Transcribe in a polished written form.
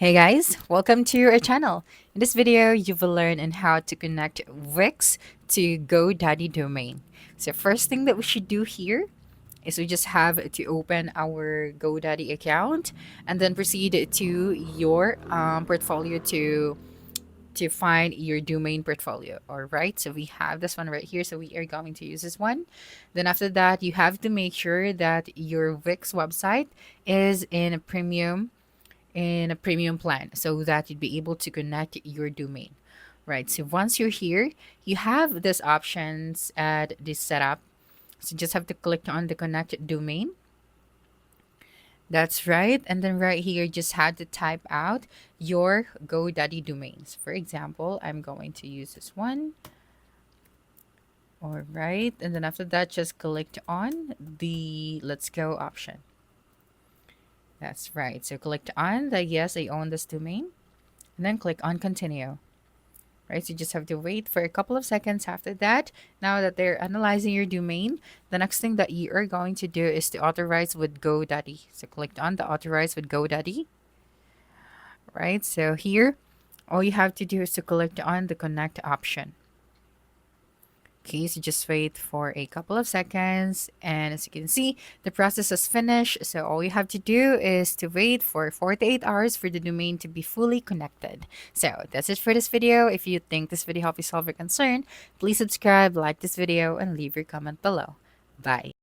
Hey guys, welcome to our channel. In this video, you will learn on how to connect Wix to GoDaddy domain. So first thing that we should do here is we just have to open our GoDaddy account and then proceed to your portfolio to find your domain portfolio. All right, so we have this one right here, so we are going to use this one. Then after that, you have to make sure that your Wix website is in a premium plan so that you'd be able to connect your domain. Right. So once you're here, you have this options at this setup. So you just have to click on the connect domain. That's right. And then right here, just had to type out your GoDaddy domains. For example, I'm going to use this one. All right. And then after that, just click on the let's go option. That's right. So click on the yes, I own this domain. And then click on continue. Right, so you just have to wait for a couple of seconds after that. Now that they're analyzing your domain, the next thing that you are going to do is to authorize with GoDaddy. So click on the authorize with GoDaddy. Right, so here all you have to do is to click on the connect option. Okay, so just wait for a couple of seconds, and as you can see, the process is finished. So all you have to do is to wait for 48 hours for the domain to be fully connected. So that's it for this video. If you think this video helped you solve your concern, please subscribe, like this video, and leave your comment below. Bye.